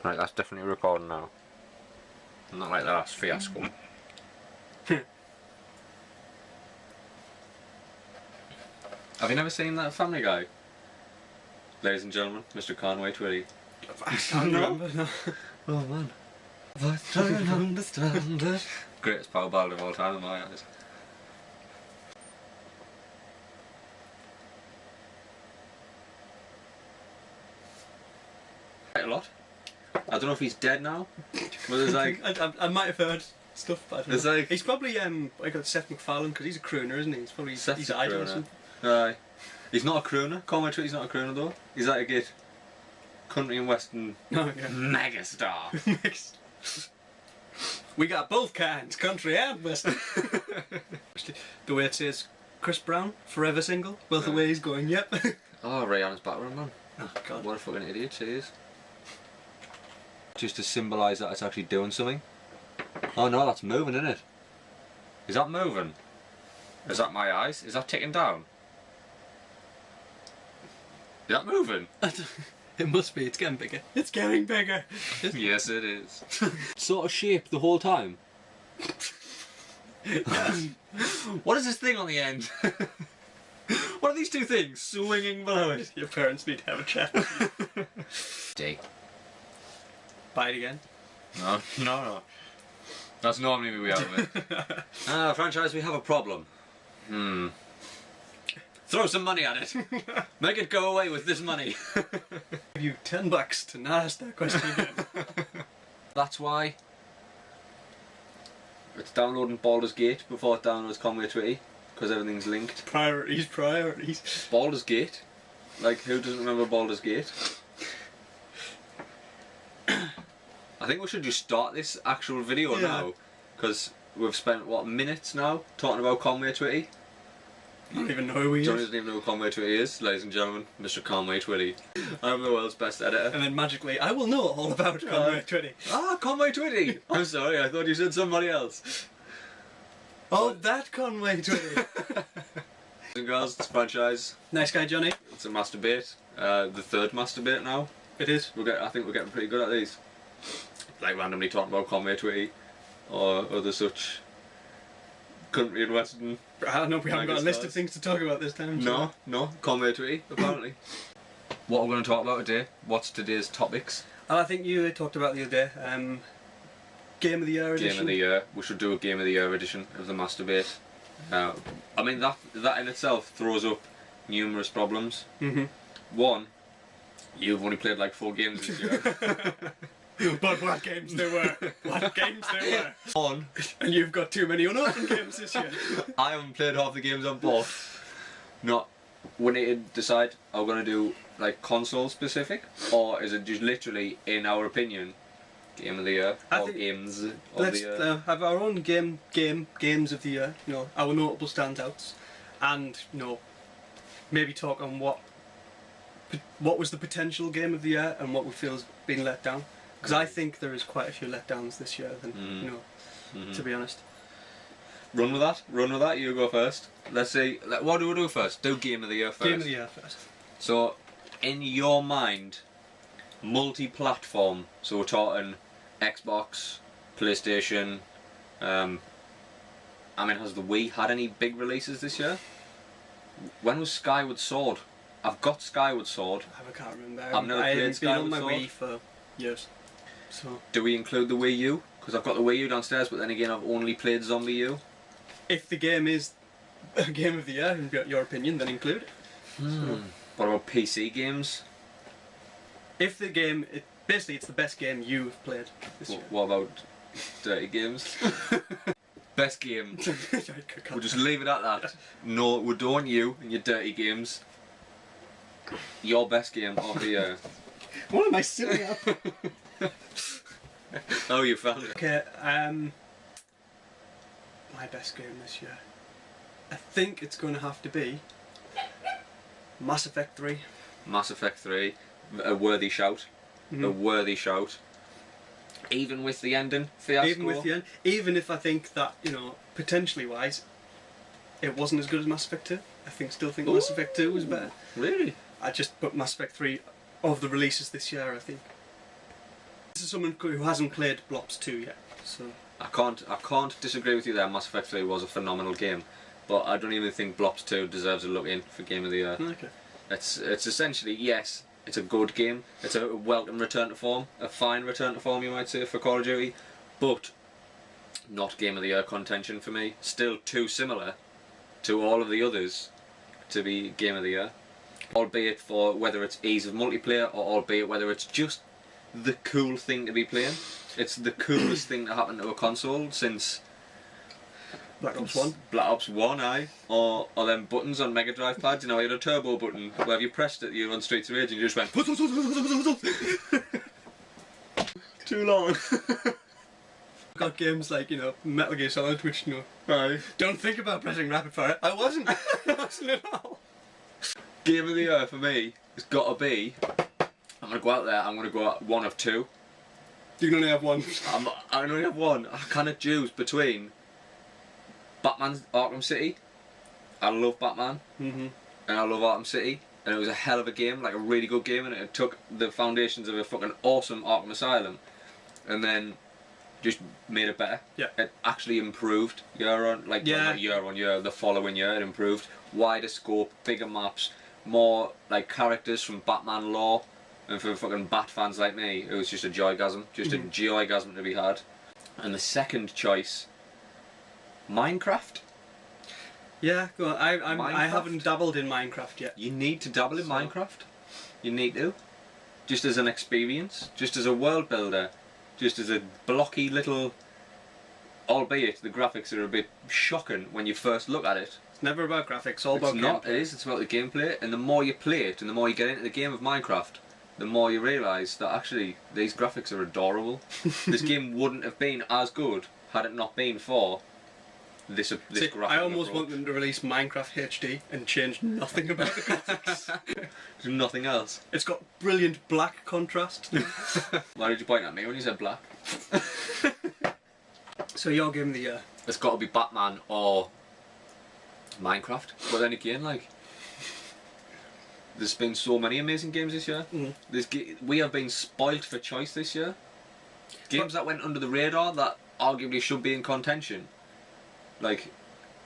Right, that's definitely recording now. Not like the last fiasco. Have you never seen that Family Guy? Ladies and gentlemen, Mr. Conway Twitty. I can't remember, no. Oh man. I don't understand it. Greatest power ballad of all time in my eyes. Quite a lot. I don't know if he's dead now, but there's like... I might have heard stuff, but I don't know. Like, he's probably, I got Seth MacFarlane, because he's a crooner, isn't he? He's probably, he's an idol or something. Aye. He's not a crooner. Conway Twitty's not a crooner though. He's like a good country and western megastar. We got both kinds, country and western. The way it says, Chris Brown, forever single. Well, the way he's going, yep. Oh, Rihanna's background, man. Oh, God. What a fucking idiot she is. Just to symbolise that it's actually doing something. Oh no, that's moving, isn't it? Is that moving? Is that my eyes? Is that ticking down? Is that moving? It must be, it's getting bigger. It's getting bigger! Yes, it is. Sort of shape the whole time. What is this thing on the end? What are these two things swinging below it? Your parents need to have a chat. D. Buy it again? No. That's normally we have it. Franchise, we have a problem. Throw some money at it. Make it go away with this money. Give you $10 to not ask that question again. That's why it's downloading Baldur's Gate before it downloads Conway Twitty, because everything's linked. Priorities. Baldur's Gate? Like, who doesn't remember Baldur's Gate? I think we should just start this actual video now, because we've spent, what, minutes now talking about Conway Twitty? I don't even know who he is. Johnny doesn't even know who Conway Twitty is, ladies and gentlemen, Mr. Conway Twitty. I'm the world's best editor. And then magically, I will know all about Conway Twitty. Ah, Conway Twitty! I'm sorry, I thought you said somebody else. Oh, that Conway Twitty! Boys and girls, it's Phranchize. Nice Guy Johnny. It's a masturbate. The third masturbate now. It is. I think we're getting pretty good at these. Like randomly talking about Conway Twitty or other such country and western. I don't know, we haven't got a list of things to talk about this time. So. No, Conway Twitty, apparently. What we're going to talk about today? What's today's topics? And I think you talked about the other day, Game of the Year edition. Game of the Year. We should do a Game of the Year edition of the masturbate. I mean, that in itself throws up numerous problems. One, you've only played like 4 games this year. But what games there were! What games there were! On. And you've got too many unopened games this year. I haven't played half the games on bought. We need to decide, are we going to do like console specific, or is it just literally, in our opinion, Game of the Year, or games of the year? Let's have our own games of the year, you know, our notable standouts, and, you know, maybe talk on what was the potential game of the year and what we feel has been let down. Because I think there is quite a few letdowns this year, you know, to be honest. Run with that, you go first. Let's see, what do we do first? Do Game of the Year first. Game of the Year first. So, in your mind, multi-platform, so we're talking Xbox, PlayStation, I mean, has the Wii had any big releases this year? When was Skyward Sword? I've got Skyward Sword. I can't remember. I've never played Skyward Sword. I've been on my Sword. Wii for years. So. Do we include the Wii U? Because I've got the Wii U downstairs, but then again I've only played Zombie U. If the game is a Game of the Year, in your opinion, then include it. So. What about PC games? If the game, basically it's the best game you've played this year. What about dirty games? Best game. We'll just leave it at that. No, we don't want you and your dirty games. Your best game of the year. What am I silly up? Oh, you found it. Okay, my best game this year. I think it's going to have to be Mass Effect 3. Mass Effect 3, a worthy shout. A worthy shout. Even with the ending fiasco. Even with the end, even if I think that, you know, potentially wise, it wasn't as good as Mass Effect 2. I still think Mass Effect 2 was better. Really? I just put Mass Effect 3 of the releases this year, I think. to someone who hasn't played Blops 2 yet. So I can't disagree with you there. Mass Effect 3 was a phenomenal game, but I don't even think Blops 2 deserves a look in for Game of the Year. okay. It's essentially, yes, it's a good game. It's a welcome return to form, a fine return to form, you might say, for Call of Duty, but not Game of the Year contention for me. Still too similar to all of the others to be Game of the Year, albeit for whether it's ease of multiplayer or albeit whether it's just the cool thing to be playing. It's the coolest thing to happen to a console since Black Ops 1. Black Ops 1, aye. Or them buttons on Mega Drive pads, you know, you had a turbo button where if you pressed it, you were on Streets of Rage and you just went too long. Got games like, you know, Metal Gear Solid, which, you know, Aye. don't think about pressing rapid fire. I wasn't. I wasn't at all. Game of the Year for me has got to be, I'm going to go out there, I'm going to go out one of two. You can only have one. I only have one. I cannot choose between Batman's Arkham City. I love Batman, and I love Arkham City, and it was a hell of a game, like a really good game, and it took the foundations of a fucking awesome Arkham Asylum, and then just made it better. Yeah. It actually improved year on, like well, not year on year, the following year it improved. Wider scope, bigger maps, more like characters from Batman lore. And for fucking Bat fans like me, it was just a joygasm. Just a joygasm to be had. And the second choice, Minecraft. Yeah, go on. I Minecraft? haven't dabbled in Minecraft yet. You need to dabble in Minecraft. You need to. Just as an experience, just as a world builder, just as a blocky little... Albeit the graphics are a bit shocking when you first look at it. It's never about graphics, all about It's not, gameplay. it is, it's about the gameplay. And the more you play it, and the more you get into the game of Minecraft, the more you realise that actually these graphics are adorable. This game wouldn't have been as good had it not been for this See, graphic. I almost want them to release Minecraft HD and change nothing about the graphics. There's nothing else. It's got brilliant black contrast. Why did you point at me when you said black? So your Game of the Year. It's got to be Batman or Minecraft. But then again, like, there's been so many amazing games this year. We have been spoilt for choice this year. Games that went under the radar that arguably should be in contention. Like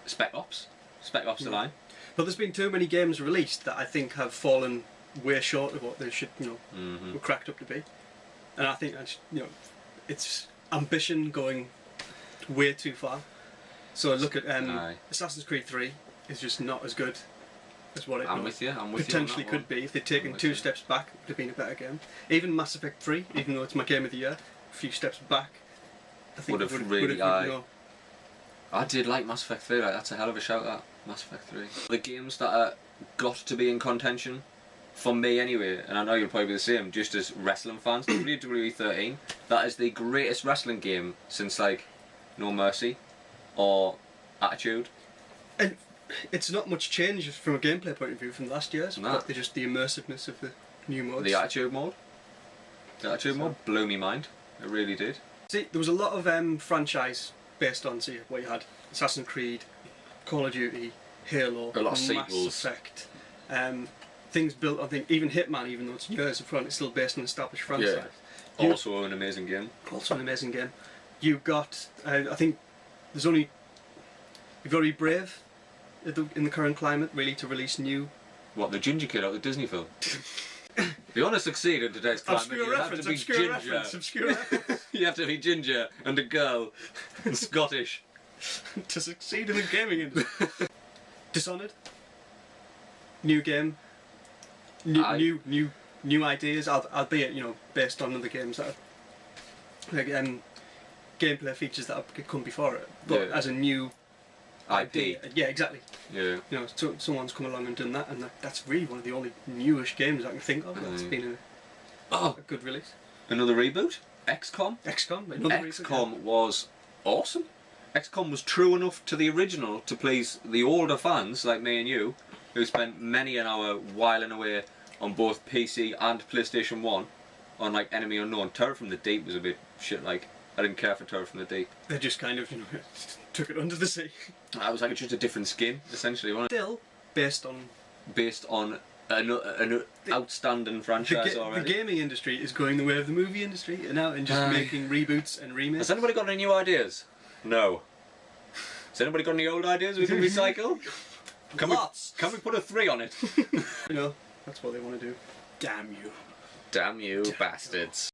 Spec Ops. Spec Ops The Line. But there's been too many games released that I think have fallen way short of what they should, you know, were cracked up to be. And I think that's, you know, it's ambition going way too far. So look at Assassin's Creed 3 is just not as good as what it I'm with you potentially on that could one. be if they'd taken two steps back. It would have been a better game. Even Mass Effect 3, even though it's my Game of the Year, a few steps back, I think Would have it really you know, I did like Mass Effect 3, like, that's a hell of a shout out, Mass Effect 3. The games that are got to be in contention, for me anyway, and I know you'll probably be the same, just as wrestling fans, WWE 13, that is the greatest wrestling game since like No Mercy or Attitude. And it's not much change from a gameplay point of view from last year's, No. but just the immersiveness of the new modes. The Attitude mode. The Attitude mode blew me mind, it really did. See, there was a lot of franchise based on, see, where you had Assassin's Creed, Call of Duty, Halo, A lot of Mass sequels. Effect, things built, I think, even Hitman, even though it's years in front, it's still based on an established franchise. Yeah. Also an amazing game. Also an amazing game. You got, I think, there's only, you've got to be brave in the current climate, really, to release new... What, the Ginger Kid out of the Disney film? If you want to succeed in today's climate, you have to be ginger. Obscure reference. You have to be ginger and a girl and Scottish. To succeed in the gaming industry. Dishonored. New game. New ideas, albeit, you know, based on other games that are, like, gameplay features that have come before it, but as a new IP. Yeah, exactly. Yeah. You know, someone's come along and done that, and that's really one of the only newish games I can think of that's been a good release. Another reboot? XCOM? XCOM was awesome. XCOM was true enough to the original to please the older fans like me and you, who spent many an hour whiling away on both PC and PlayStation 1 on like Enemy Unknown. Terror from the Deep was a bit shit, like, I didn't care for Terror from the Deep. They just kind of, you know, took it under the sea. It was like just a different skin, essentially, wasn't it? Still based on an outstanding franchise already. The gaming industry is going the way of the movie industry now and just making reboots and remakes. Has anybody got any new ideas? No. Has anybody got any old ideas we can recycle? Can we put a 3 on it? You know, that's what they want to do. Damn you. Damn you, bastards.